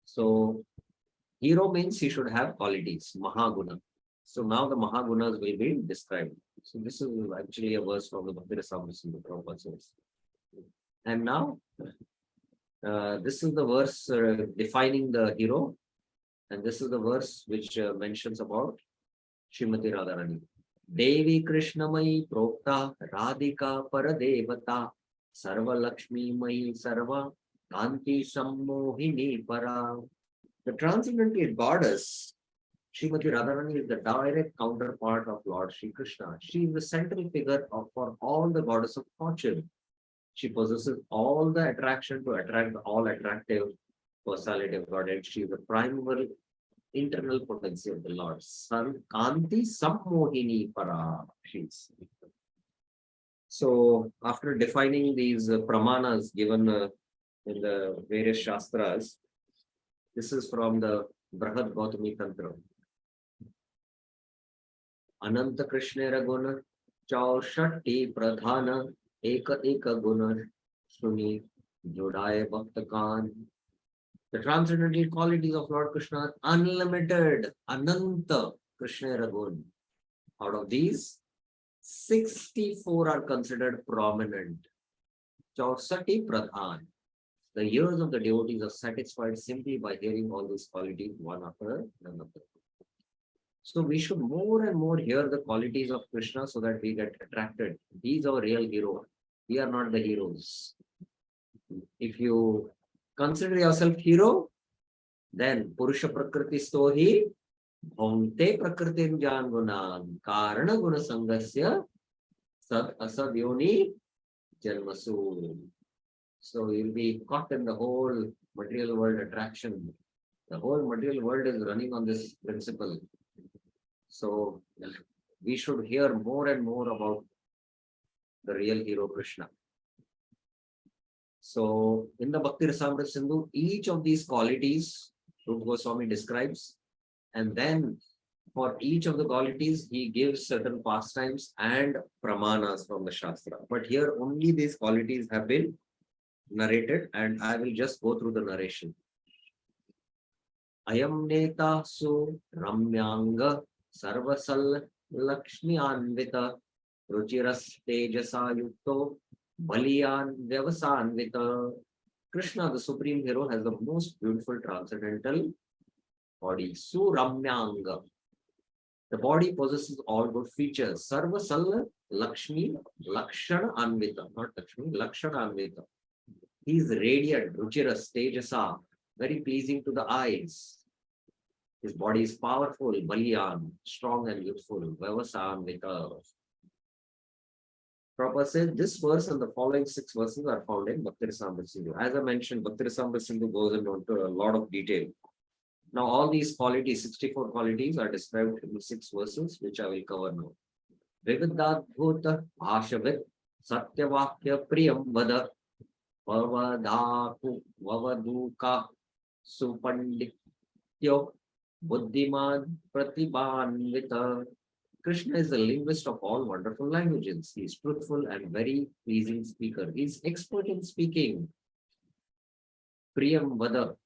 S1: So hero means he should have qualities, Mahaguna. So now the Mahagunas will be described. So this is actually a verse from the Bhakti Rasamrita Prabhupada source. And now, this is the verse defining the hero. And this is the verse which mentions about Srimati Radharani. Devi Krishna Mai Prokta Radhika Paradevata Sarva Lakshmi Mai Sarva Kanti Sammohini Para. The transcendental goddess Srimati Radharani is the direct counterpart of Lord Sri Krishna. She is the central figure for all the goddess of fortune. She possesses all the attraction to attract all attractive personality of Godhead. She is the primal internal potency of the Lord. Kanti Sammohini Para. She's. So after defining these pramanas given in the various shastras, this is from the Brahad Gautami Tantra. Ananta Krishnera Guna Chaushatti Pradhana Eka Eka Guna Shuni Jodaya Bhaktakan. The transcendental qualities of Lord Krishna are unlimited, Ananta Krishnera Guna. Out of these, 64 are considered prominent. Chaushatti Pradhan. The ears of the devotees are satisfied simply by hearing all these qualities one after another. So we should more and more hear the qualities of Krishna so that we get attracted. He is our real hero. We are not the heroes. If you consider yourself hero, then Purusha Prakriti Stohi Bhaunte Prakritin Jangunan Karana Guna Sangasya Sad Asad Yoni Janmasu. So you'll be caught in the whole material world attraction. The whole material world is running on this principle. So we should hear more and more about the real hero Krishna. So in the Bhakti Rasamrita Sindhu, each of these qualities Rupa Goswami describes, and then for each of the qualities he gives certain pastimes and pramanas from the Shastra. But here only these qualities have been narrated, and I will just go through the narration. Ayam neta su ramyanga sarvasal lakshmi anvita ruchiras tejasa yukto baliyan vyavasanvita. Krishna, the supreme hero, has the most beautiful transcendental body. Suramyanga. The body possesses all good features. Sarvasal Lakshmi Lakshana Anvita, not Lakshmi, Lakshana Anvita. He is radiant, Ruchiras, Tejasa, very pleasing to the eyes. His body is powerful, Baliyan, strong and youthful, Vyavasanvita. Prabhupada said this verse and the following 6 verses are found in Bhakti Rasamrita Sindhu. As I mentioned, Bhakti Rasamrita Sindhu goes into a lot of detail. Now, all these qualities, 64 qualities, are described in the 6 verses, which I will cover now. Vividadbhuta Bhashavit Satyavakya Priyam Vada Vavadhaku Vavaduka Supandityo Buddhiman Pratibhanvita. Krishna is the linguist of all wonderful languages. He is truthful and very pleasing speaker. He is expert in speaking. Priyam Vada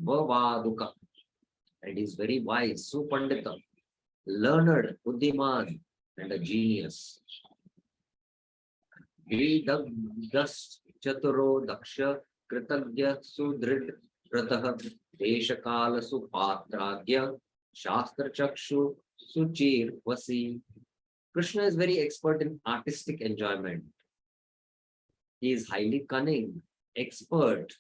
S1: Vavaduka. And he is very wise, Supandita, learned, Buddhiman, and a genius. Vedagdas Chaturo Daksha Kritagya Sudrid Rataha Deshakala Supatragya Shastra Chakshu Suchir Vasi. Krishna is very expert in artistic enjoyment. He is highly cunning, expert,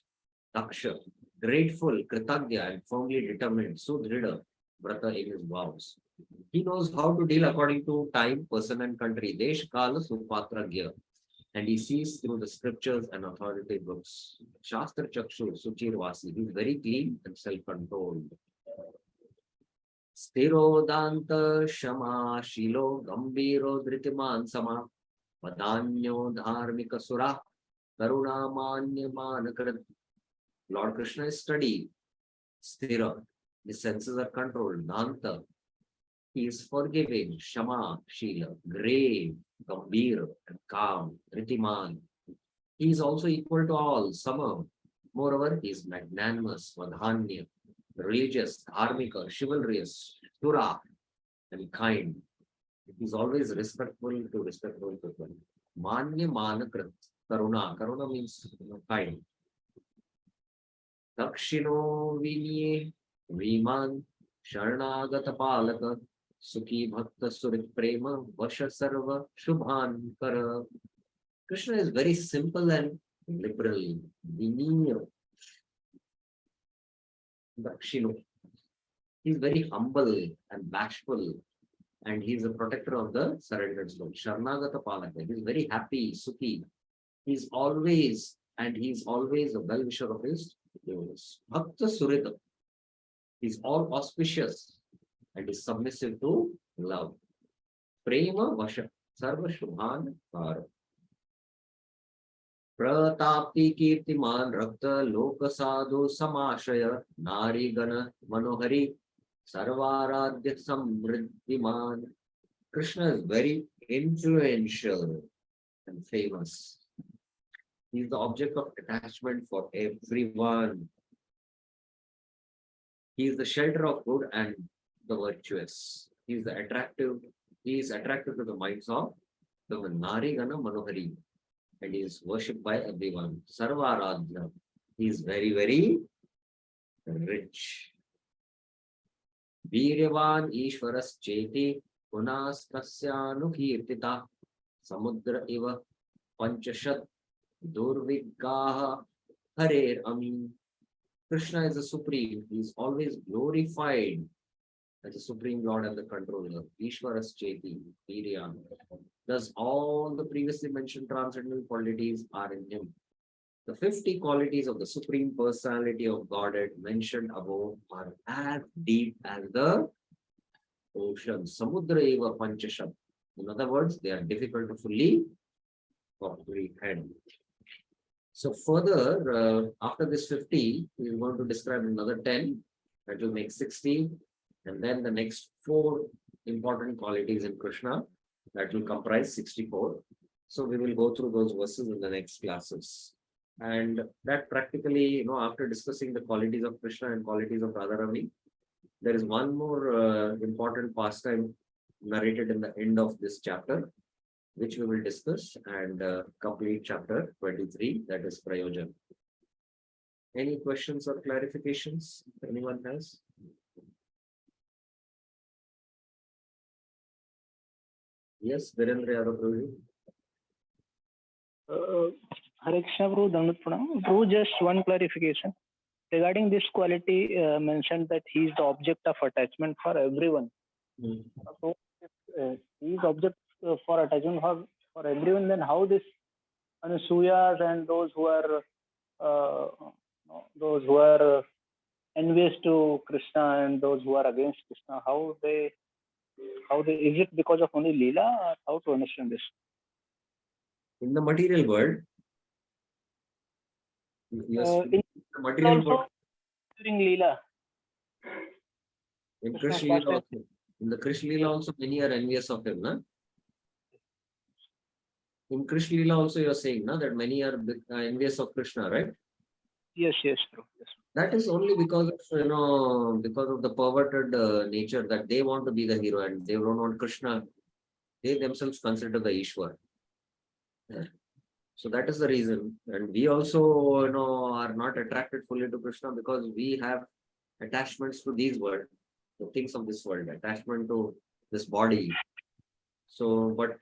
S1: Daksha, grateful, Kritagya, and firmly determined, Sudrida, Vrata in his vows. He knows how to deal according to time, person, and country. Desh Kala Supatragya. And he sees through the scriptures and authoritative books. Shastra Chakshu Suchir Vasi. He is very clean and self-controlled. Stirodanta Shama Shilo Gambiro Dritiman Sama Vadanyo Dharmika Sura Karuna Manya Manakrat. Lord Krishna is steady, Stira. His senses are controlled. Danta. He is forgiving, Shama, Shila, grave, Gambhir, and calm, Ritiman. He is also equal to all, Sama. Moreover, he is magnanimous, Vadhanya, religious, Dharmika, chivalrous, Sura, and kind. He is always respectful to respectful people. Manya Manakrit, Karuna. Karuna means kind. Dakshino Vinye, Viman, Sharnagata Palaka, Sukhi Bhakta Surit Prema, Vasha Sarva, Shubhan Kara. Krishna is very simple and liberal. Vinyo. Dakshino. He's very humble and bashful, and he's a protector of the surrendered soul. Sharnagata Palaka. He's very happy, Sukhi. He's always a well-wisher of his devotees. Bhakta Surita. He's all auspicious and is submissive to love. Prema Vasha. Sarva Shubhan Par. Pratapti Kirtiman Rakta Loka Sadhu Samashaya Nari Gana Manohari Sarvaradhya Samriddhiman. Krishna is very influential and famous. He is the object of attachment for everyone. He is the shelter of good and the virtuous. He is attractive to the minds of the Nari Gana Manohari, and he is worshipped by everyone. Sarvaradhya. He is very, very rich. Viryavan Ishwaras Cheti Punas Kasyanukirtita Samudra Iva Panchashat Durvigaha Harer Ami. Krishna is the supreme. He is always glorified as the supreme Lord and the controller. Ishwaras Cheti, Viryan. Thus, all the previously mentioned transcendental qualities are in him. The 50 qualities of the Supreme Personality of Godhead mentioned above are as deep as the ocean. Samudra eva panchasham. In other words, they are difficult to fully comprehend. So further, after this 50, we are going to describe another 10. That will make 60. And then the next 4 important qualities in Krishna, that will comprise 64. So we will go through those verses in the next classes. And that practically, after discussing the qualities of Krishna and qualities of Radharani, there is one more important pastime narrated in the end of this chapter, which we will discuss and complete chapter 23, that is Prayojan. Any questions or clarifications anyone has? Yes, Virendra Yadav.
S5: Hare Krishna, Prabhu, Dandavat Pranam. Prabhu, just one clarification. Regarding this quality mentioned that he is the object of attachment for everyone. So, if he is object for attachment for everyone, then how this Anusuyas and those who are envious to Krishna and those who are against Krishna, how they is it because of only Leela, or how to understand this?
S1: In the material world, yes,
S5: In
S1: the material
S5: also
S1: world,
S5: during Leela.
S1: in
S5: Krishna's
S1: Krishna Leela
S5: pastime.
S1: also, in the Krishna Leela also many are envious of him, na? In Krishna Leela also you are saying, na, that many are envious of Krishna, right?
S5: Yes, yes, true. Yes.
S1: That is only because of, because of the perverted nature that they want to be the hero and they don't want Krishna. They themselves consider the Ishwar. Yeah. So that is the reason. And we also, are not attracted fully to Krishna because we have attachments to these world, the things of this world, attachment to this body. So, but,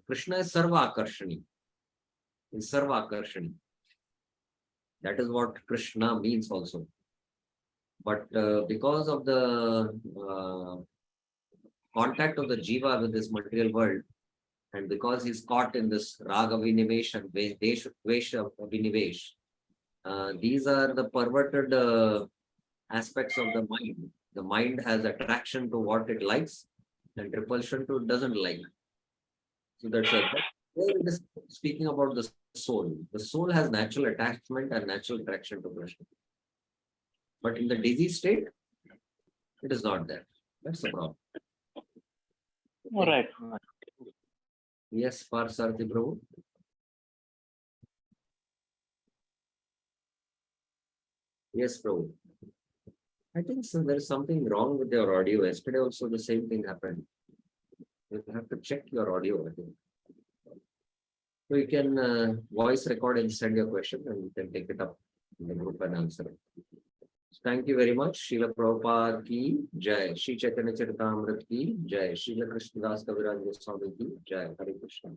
S1: Krishna is Sarva Akarshani. Is Sarva Akarshani. That is what Krishna means also. But because of the contact of the Jiva with this material world, and because he's caught in this Raga Vinivesh and Vesha Vinivesh, these are the perverted aspects of the mind. The mind has attraction to what it likes and repulsion to doesn't like. So that's it. Here it is speaking about the soul. The soul has natural attachment and natural attraction to Krishna. But in the disease state, it is not there. That's the problem.
S5: All right.
S1: Yes, Parsarthi Prabhu. Yes, Prabhu. I think so, there is something wrong with your audio. Yesterday also the same thing happened. You have to check your audio, I think. So you can voice record and send your question and you can take it up in the group and answer it. So thank you very much. Srila Prabhupada ki Jai. Shri Chaitanya Charitamrita ki Jai. Srila Krishnadas Kaviraj Goswami ki Jai. Hare Krishna.